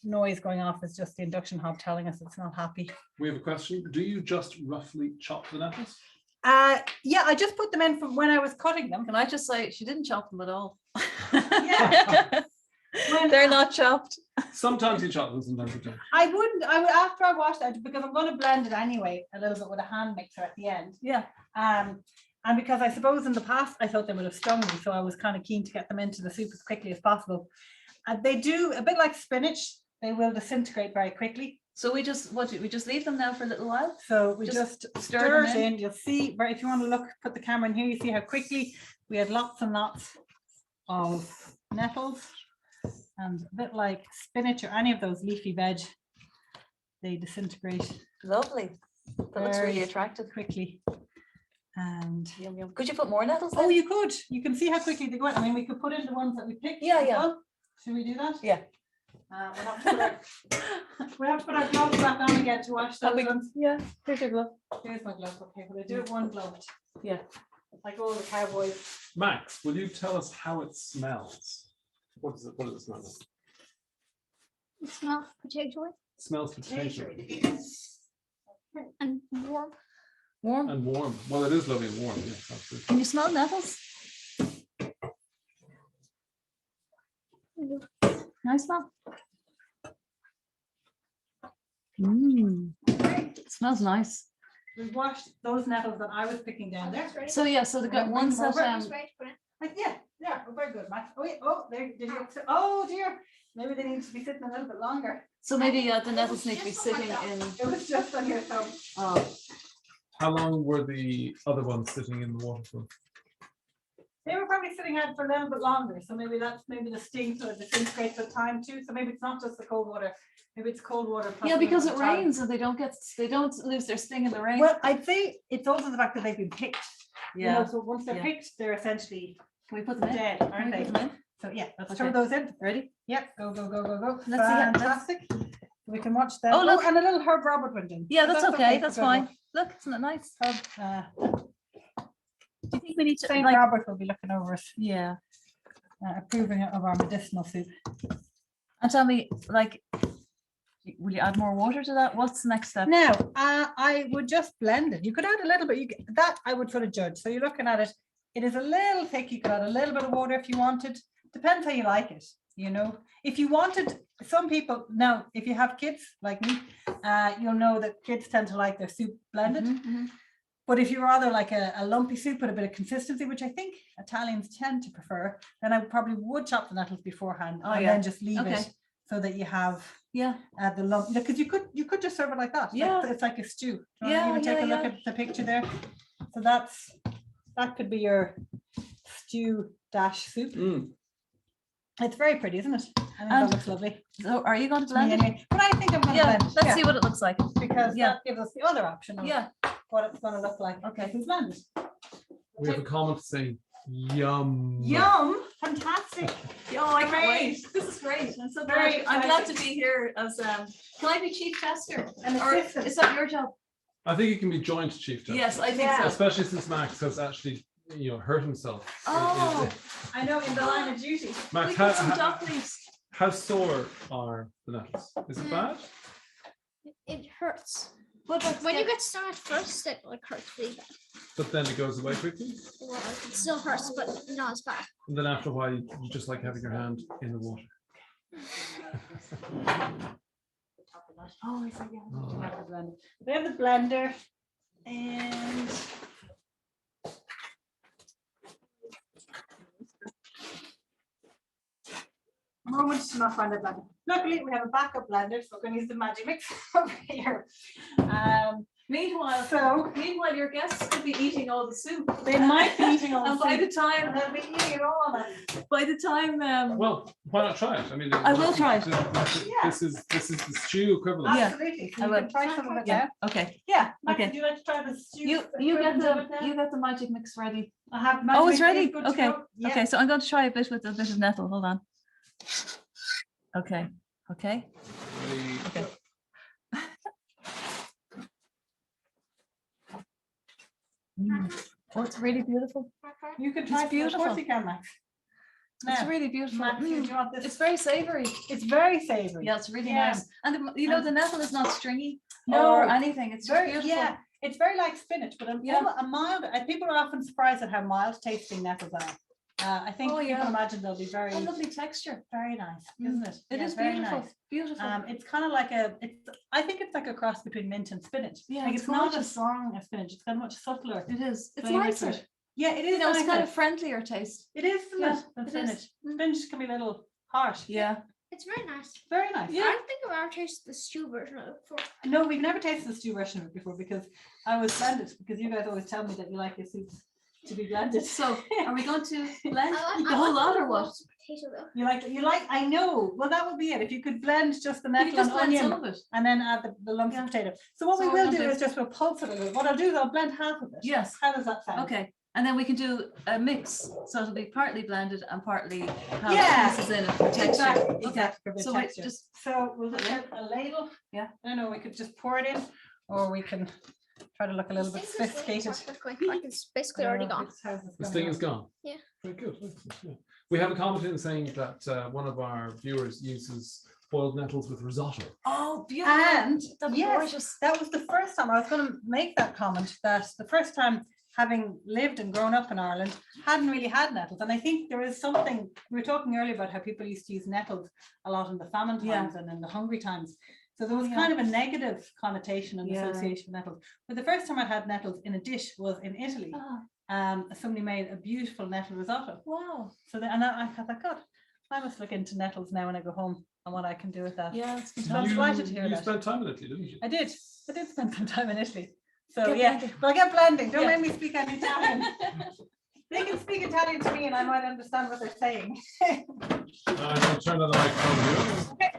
noise going off is just the induction hob telling us it's not happy. We have a question. Do you just roughly chop the nettles? Yeah, I just put them in from when I was cutting them. Can I just say, she didn't chop them at all. Yeah. They're not chopped. Sometimes you chop them, sometimes you don't. I would after I washed it, because I'm going to blend it anyway a little bit with a hand mixer at the end. Yeah. And because I suppose in the past I thought they would have stung me, so I was kind of keen to get them into the soup as quickly as possible. And they do, a bit like spinach, they will disintegrate very quickly. So we just leave them now for a little while. So we just stir stir them it in. You'll see, right, if you want to look, put the camera in here, you see how quickly we had lots and lots of nettles. And a bit like spinach or any of those leafy veg, they disintegrate Lovely. That looks really very attractive. quickly. And Yum, yum. Could you put more nettles? oh, in? you could. You can see how quickly they go in. I mean, we could put in the ones that we picked. Yeah, as yeah. well. Should we do that? Yeah. We have to put our gloves back on again to wash those ones. Yeah. Here's your glove. Here's my glove. Okay, but I do it one gloved. Yeah. Like all the cowboys. Max, will you tell us how it smells? What does it smell like? It smells potato It smells potato and warm. Warm. and warm. Well, it is lovely and warm. Yes, absolutely. Can you smell nettles? Nice smell. It smells nice. We've washed those nettles that I was picking down there. So yeah, so they got Bring one them set. over. Like, yeah, oh, very good, Max. Oh, wait, oh, there, did you, oh dear, maybe they need to be sitting a little bit longer. So maybe the nettles need to be sitting in. It was just on your thumb. Oh, How long were the other ones sitting in the water for? They were probably sitting out for a little bit longer, so maybe that's the sting sort of disintegrates with time too. So maybe it's not just the cold water, maybe it's cold water. plus yeah, a because little it bit of time. rains and they don't lose their sting in the rain. Well, I'd say it's also the fact that they've been picked. You know, Yeah. so once they're Yeah. picked, they're essentially Can we put them in? dead, Can aren't we they? put them in? So yeah, let's Okay. throw those in. Ready? Yep, go, go, go, go, go. Let's see it. Fantastic. We can watch them. Oh, look. And a little herb Robert went in. Yeah, So that's okay. for That's good fine. luck. Look, isn't it nice? Herb, Do you think we need to Saint like? Robert will be looking over us, Yeah. approving of our medicinal soup. And tell me, like, will you add more water to that? What's the next step? Now, I would just blend it. You could add a little bit. That I would sort of judge. So you're looking at it. It is a little thick. You could add a little bit of water if you wanted. Depends how you like it. You know, if you wanted, some people now, if you have kids like me, you'll know that kids tend to like their soup blended. Mhm. But if you rather like a lumpy soup with a bit of consistency, which I think Italians tend to prefer, then I probably would chop the nettles beforehand Oh, and yeah. then just leave Okay. it so that you have Yeah. the lump. Because you could just serve it like that. Yeah. It's like a stew. Do you Yeah, want to even take yeah, a look yeah. at the picture there? So that could be your stew dash soup. Mm. It's very pretty, isn't it? I think And- that looks lovely. So are you going to To me blend it? anyway. But I think I'm going to Yeah. blend it. Let's see what it looks like. Because Yeah. that gives us the other option of Yeah. what it's going to look like. Okay. If it's blended. We have a comment saying, yum. Yum! Fantastic. Oh, I can't Great. wait. This is great. I'm so Very glad. I'm glad to exciting. be here as can I be chief tester? An Or assistant. is that your job? I think it can be joint chief tester. Yes, I think Yeah. so. Especially since Max has actually, hurt himself. Oh. I know, in the line of duty. Max, We put some duck leaves. how sore are the nettles? Is it bad? It hurts. What about When you get stung at first, it like hurts really bad. But then it goes away quickly. Well, it still hurts, but not as bad. And then after a while, you just like having your hand in the water. Oh, I forget. Oh. We have the blender and moment to not find a blender. Luckily, we have a backup blender, so we're going to use the magic mix over here. Meanwhile, your guests could be eating all the soup. They might be eating all And the by soup. the time, And they'll be eating it all. Then. by the time, Well, why not try it? I mean, I will try it. This is the stew equivalent. Yeah. Absolutely. So I you will. can try some of it yeah, now. okay. Yeah. Max, Okay. would you like to try the stew? You get equivalent of it now? the magic mix ready. I have Oh, magic it's mix ready. good to Okay. go. Yeah. Okay, so I'm going to try a bit with a bit of nettle. Hold on. Okay. Okay. Ready? Okay. Oh, it's really beautiful. You can It's try. Of beautiful. course you can, Max. It's Now, really beautiful. Max, do you want this? It's very savory. It's very savory. Yeah, it's really Yeah. nice. And you know, the nettle is not stringy No. or anything. It's just Very, beautiful. yeah, it's very like spinach, but Yeah. a mild. People are often surprised at how mild tasting nettles are. I think Oh, people yeah. imagine they'll be very, A lovely texture. very nice, isn't it? It Yeah, is very beautiful. nice. Beautiful. It's kind of like I think it's like a cross between mint and spinach. Yeah, like it's it's not as gorgeous. strong as spinach. It's got a much subtler. It is. It's flavour to nicer. it. Yeah, it is. You know, it's kind nicer. of friendlier taste. It is, isn't Yeah, it? Than it spinach. is. Spinach can be a little harsh. Yeah. It's very nice. Very nice. Yeah. I don't think I've ever tasted the stew version of it before. No, we've never tasted the stew version of it before because I was blended. Because you guys always tell me that you like your soups to be blended. So, are we going to blend I the whole lot or what? Potato though. You like. I know. Well, that would be it. If you could blend just the You nettle just and blend some onion of it. and then add the lumps Yeah. of potato. So what So we we're will do gonna is just we'll pulse it a little. What I'll do is I'll blend half of it. Yes. How does that sound? Okay. And then we can do a mix. So it'll be partly blended and partly have Yeah. pieces in it for texture. Exactly. Okay. Exactly. For the So we texture. just So we'll just get a ladle. Yeah. I know we could just pour it in, or we can try to look a little bit sophisticated. Like it's basically already gone. This thing is gone. Yeah. Very good. Excellent, yeah. We have a comment in saying that one of our viewers uses boiled nettles with risotto. oh, beautiful. And That'd be yes, gorgeous. that was the first time I was going to make that comment, that the first time having lived and grown up in Ireland, hadn't really had nettles. And I think there is something, we were talking earlier about how people used to use nettles a lot in the famine Yeah. times and in the hungry times. So there was Yeah. kind of a negative connotation and Yeah. association with nettles. But the first time I had nettles in a dish was in Italy. Ah, Somebody made a beautiful nettle risotto. wow. So then, and I thought, God, I must look into nettles now when I go home and what I can do with that. Yeah, it's So I'm fantastic. delighted to hear You that. spent time in Italy, didn't you? I did spend some time in Italy. So Get yeah, blending. but I get blending. Don't Yeah. make me speak any Italian. They can speak Italian to me and I might understand what they're saying. I'm going to turn on the microphone here.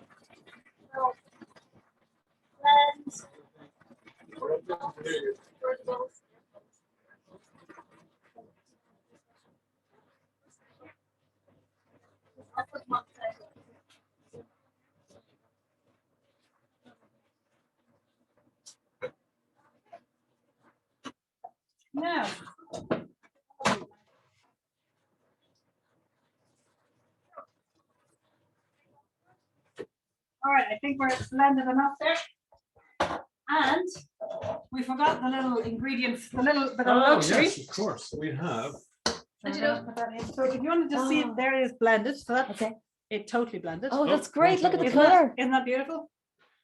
Now. All right, I think we're blended enough there. And we forgot the little ingredients, the little bit of Oh, luxury. yes, of course. We have. And you So know- put that in. So if you want to just see Oh. it, there it is blended. So that's Okay. it, totally blended. Oh, that's great. Look at the Isn't that- color. Isn't that beautiful?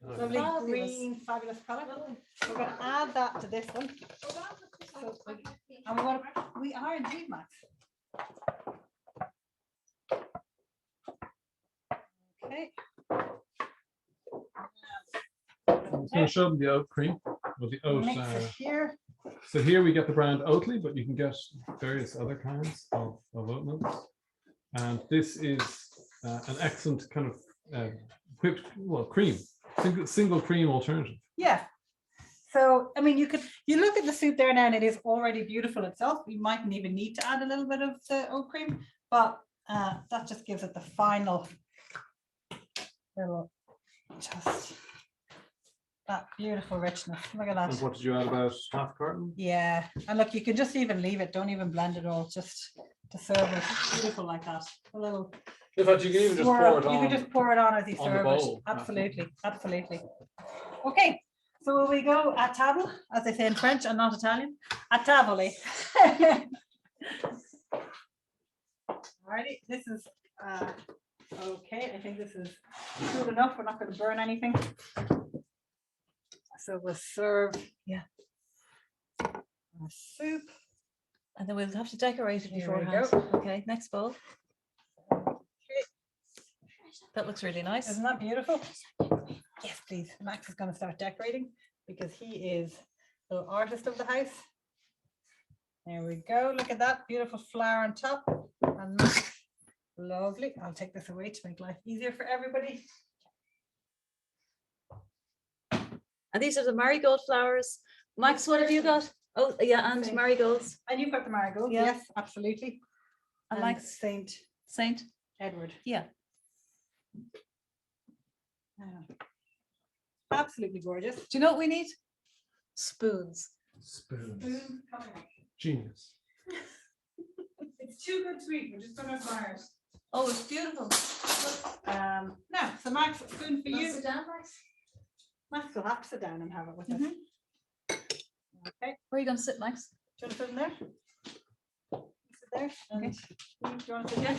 Lovely Fabulous. green, fabulous color. We're going to add that to this one. And we are indeed, Max. Okay. I'm just going to show them the oat cream. Well, the oat. Mix it here. So here we get the brand Oatly, but you can get various other kinds of oat milks. And this is an excellent kind of whipped, cream, single cream alternative. Yeah. So, I mean, you look at the soup there now and it is already beautiful itself. You mightn't even need to add a little bit of the oat cream, but that just gives it the final little, just that beautiful richness. Look at And that. what did you add, about half a carton? Yeah. And look, you can just even leave it. Don't even blend it all, just to serve it. Beautiful like that. A little In fact, you can even just swirl. pour it You on. can just pour it on as you on the serve bowl. it. Absolutely. Absolutely. Okay. So will we go à table, as they say in French and not Italian? À table. Alrighty, this is okay. I think this is good enough. We're not going to burn anything. So we'll serve our soup. And then we'll have to decorate it Here we beforehand. go. Okay, next bowl. That looks really nice. Isn't that beautiful? Yes, please. Max is going to start decorating because he is the artist of the house. There we go. Look at that beautiful flower on top. And lovely. I'll take this away to make life easier for everybody. And these are the marigold flowers. Max, what have you got? Oh, yeah, and Okay. marigolds. And you've got the marigold. Yeah. Yes, absolutely. And And Max, Saint Saint. Edward. Yeah. Absolutely gorgeous. Do you know what we need? Spoons. Spoons. Genius. It's too good to eat. We're just gonna admire it. Oh, it's beautiful. Now, so Max, a spoon for you. Sit down, Max. Max will have to sit down and have it with us. Okay, Where are you going to sit, Max? do you want to sit in there? Sit there. And Steve, do you want to sit there?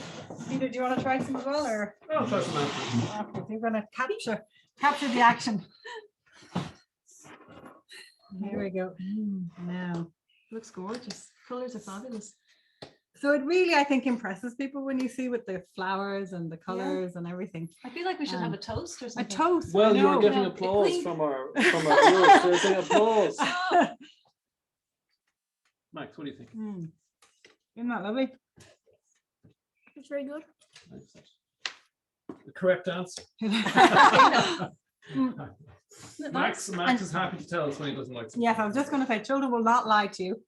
Peter, do you want to try some as well, or? Oh, that's nice. Okay, you're going to capture the action. Here we go. Now, Looks gorgeous. Colors are fabulous. so it really, I think, impresses people when you see with the flowers and the colors and everything. I feel like we should have a toast or A something. toast. I Well, you were know. getting No, applause clean. from our viewers. They're saying applause. Max, what do you think? Isn't that lovely? It's very good. The correct answer. Isn't it Max nice? is happy to tell us when he doesn't like something. Yes, I was just going to say, children will not lie to you.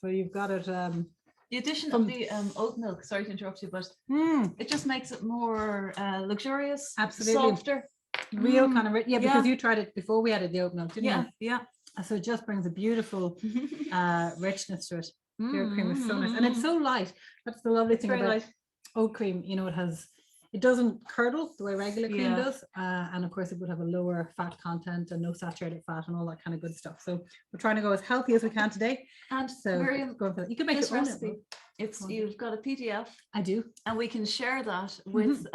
So you've got it. The addition of the oat milk, sorry to interrupt you, but it just makes it more luxurious, Absolutely. softer. Real kind of, Yeah. because you tried it before we added the oat milk, didn't Yeah, you? yeah. So it just brings a beautiful richness to it. Pure cream is so nice, and it's so light. That's the lovely It's thing very about light. oat cream. You know, it doesn't curdle the way regular cream Yeah. does, and of course it would have a lower fat content and no saturated fat and all that kind of good stuff. So we're trying to go as healthy as we can today. And So Miriam, going for that. You can make this your own. recipe, it's on. you've got a PDF, I do. and we can share that with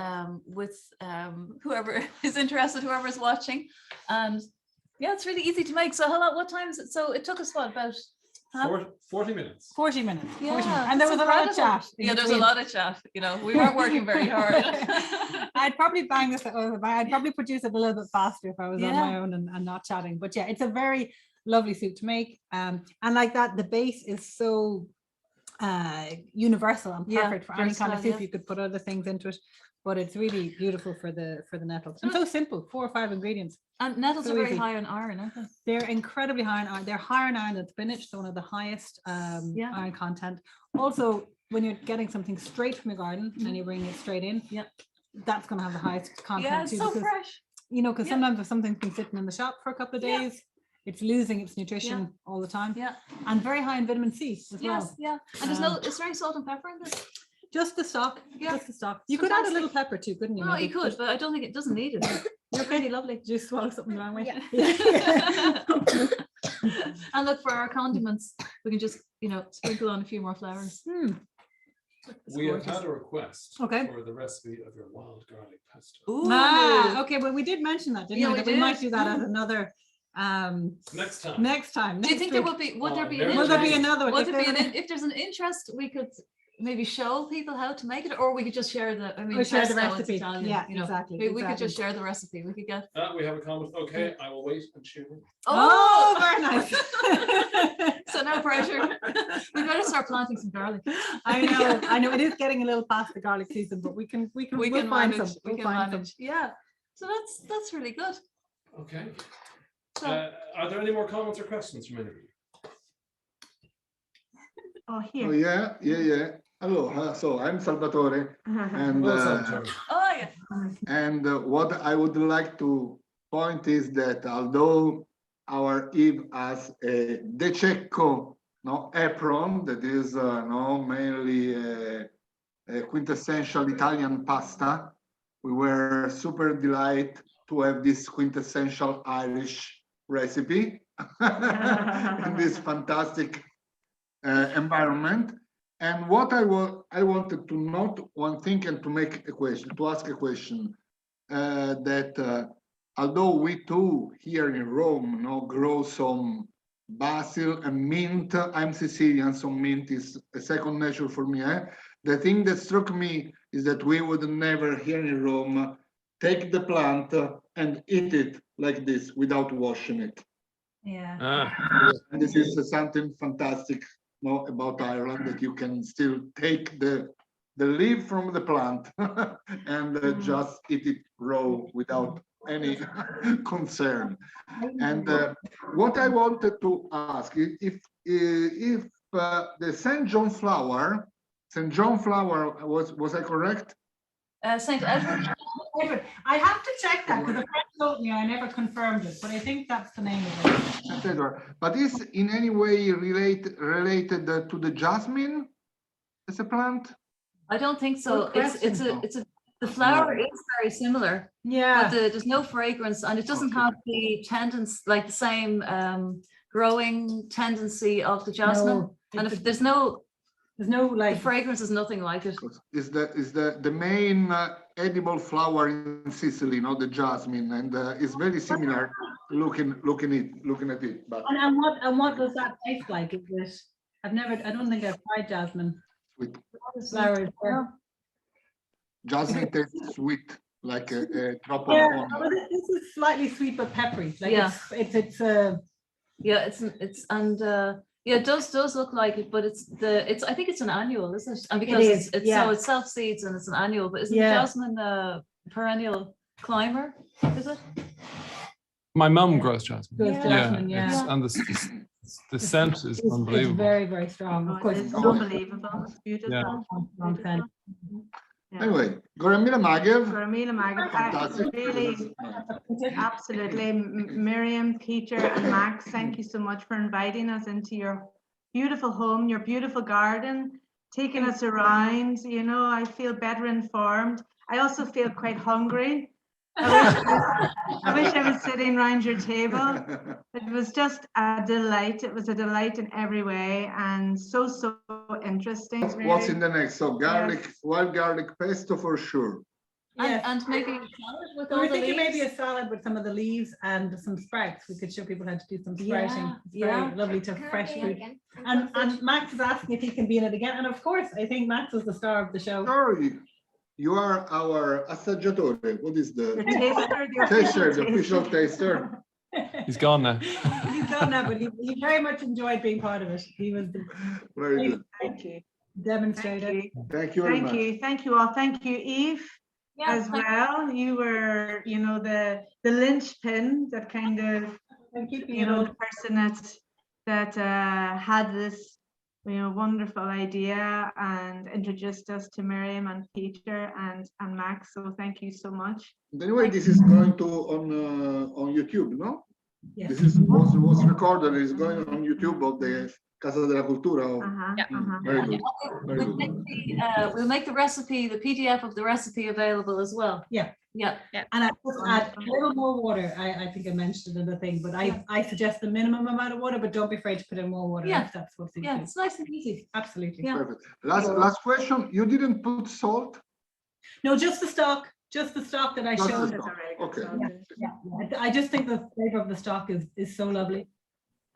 whoever is interested, whoever is watching. And yeah, it's really easy to make. So how long? What time is it? So it took us what, about 40 minutes. 40 minutes. 40 minutes. Yeah, And there it's was a lot of incredible. chat. in Yeah, there's a between. lot of chat. You know, we weren't working very hard. I'd probably bang this over. I'd probably produce it a little bit faster if I was on Yeah. my own and not chatting. But yeah, it's a very lovely soup to make. And like that, the base is so universal and Yeah, perfect for any kind of versatile, soup. yeah. You could put other things into it, but it's really beautiful for the nettles. And so simple, 4 or 5 ingredients. And nettles So are very easy. high in iron, aren't they? They're incredibly high in iron. They're higher in iron than spinach, so one of the highest Yeah. iron content. Also, when you're getting something straight from your garden and you're bringing it straight in, Yep. that's going to have the highest content Yeah, it's too. so because, fresh. you know, because Yeah. sometimes if something's been sitting in the shop for a couple of Yeah. days, it's losing its nutrition all the time. Yeah. And very high in vitamin C as Yes, well. yeah. And there's no, it's very salt and pepper in this. Just the stock. Yeah. Just the stock. You could add a Fantastic. little pepper too, couldn't you? No, maybe? you could, but I don't think it doesn't need it. You're pretty lovely. Did you swallow something the wrong way? Yeah. And look, for our condiments, we can just, you know, sprinkle on a few more flowers. It's We have gorgeous. had a request Okay. for the recipe of your wild garlic pesto. Ooh. Okay, well, we did mention that, didn't Yeah, we? we That we might did. do that as another Next time. next time. Do you next think there week. would there be an Will Will there be interest? another one? Would If there be there's if there's an interest, we could maybe show people how to make it, or we could just share the, I mean, Or share the pesto, it's recipe. Italian, Yeah, you know. exactly, We could exactly. just share the recipe. We could get. We have a comment. Okay, I will wait and tune in. Oh, very nice. So no pressure. We better start planting some garlic. I know. It is getting a little past the garlic season, but we can We we'll can find manage. some. We We'll can find some. manage. Yeah. So that's really good. Okay. So Are there any more comments or questions from anybody? Oh, Oh, here. yeah. Hello, so I'm Salvatore, and Well, Salvatore. oh yeah. what I would like to point is that although our Eve has a De Cecco apron that is mainly a quintessential Italian pasta, we were super delighted to have this quintessential Irish recipe in this fantastic environment. And what I wanted to note one thing and to ask a question, that although we too here in Rome grow some basil and mint, I'm Sicilian, so mint is a second nature for me. The thing that struck me is that we would never here in Rome take the plant and eat it like this without washing it. Yeah. And this is something fantastic about Ireland, that you can still take the leaf from the plant and just eat it raw without any concern. And what I wanted to ask if the St. John flower, was I correct? St. Edward. Edward. I have to check that because a friend told me, I never confirmed it, but I think that's the name of it. St. Edward. But is in any way related to the jasmine as a plant? I don't think so. Good It's question. the flower is very similar, Yeah. but there's no fragrance and it doesn't have the tendency, like the same growing tendency of the jasmine. No, And if there's the no like fragrance is nothing like it. Is the main edible flower in Sicily, not the jasmine, and it's very similar looking at it. But and what does that taste like? Is it? I don't think I've tried jasmine. sweet. Flowers. Jasmine tastes sweet, like a drop of Yeah, honey. but this is slightly sweet but peppery. Like Yeah. it's Yeah, yeah, it does look like it, but I think it's an annual, isn't it? And because is, it's yeah. so it self seeds and it's an annual, but isn't Yeah. jasmine a perennial climber? Is it? My mum grows jasmine. Goes Yeah. jasmine, yeah. it's- and the scent is It's unbelievable. very, very strong. Of course, It's it's not unbelievable. It's beautiful. Yeah. strong scent. Yeah. Anyway, Gormally Magev. Gormally Magev, Fantastic. really, absolutely. Miriam, Peter and Max, thank you so much for inviting us into your beautiful home, your beautiful garden, taking us around. You know, I feel better informed. I also feel quite hungry. I wish I was sitting around your table. It was just a delight. It was a delight in every way and so interesting. What's in the next? So garlic, Yes. wild garlic pesto for sure. Yes. And maybe a salad with We all were the thinking maybe leaves. a salad with some of the leaves and some sprouts. We could show people how to do some sprouting. Yeah, It's very yeah. lovely to fresh food. And Max is asking if he can be in it again. And of course, I think Max is the star of the show. Sorry, you are our assaggiatore. What is Your the taster, the official taster? He's gone now. He's done that, but he very much enjoyed being part of it. He was the Very good. Thank you. demonstrator. Thank you. Thank you very Thank much. you. Thank you all. Thank you, Eve, Yeah, as well. You were, you know, the linchpin that kind of, And keeping you it know, all. the person that had this, you know, wonderful idea and introduced us to Miriam and Peter and Max. So thank you so much. Anyway, this is going to on YouTube, no? Yes. This is was recorded. It's going on YouTube of the Casa della Cultura. Very good. Very We'll good. we'll make the recipe, the PDF of the recipe available as well. Yeah. Yeah. And I just add a little more water. I think I mentioned it in the thing, but I suggest the minimum amount of water, but don't be afraid to put in more water Yeah. if that's what suits Yeah, you. it's nice and easy. Absolutely. Yeah. Perfect. Last question. You didn't put salt? No, just the stock that I Just the showed. stock. Okay. Yeah. I just think the flavor of the stock is so lovely.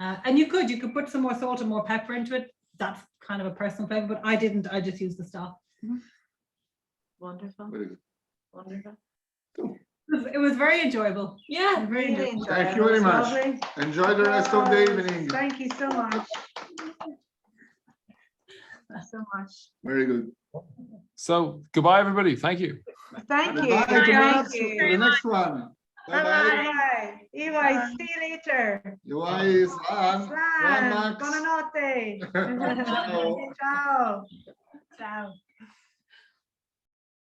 And you could put some more salt and more pepper into it. That's kind of a personal flavor, but I didn't. I just used the stock. Wonderful. Very good. Wonderful. It was very enjoyable. Yeah. Very Really enjoyable. Thank enjoyable. you very It was much. lovely. Enjoy the rest of the evening. Thank you so much. So much. Very good. So goodbye, everybody. Thank you. Thank you. Bye, Thank Max. you. To the next one. Bye bye. Bye. Eva, see you later. Your eyes on. Slan, Max. buonanotte. Ciao. Ciao. Ciao.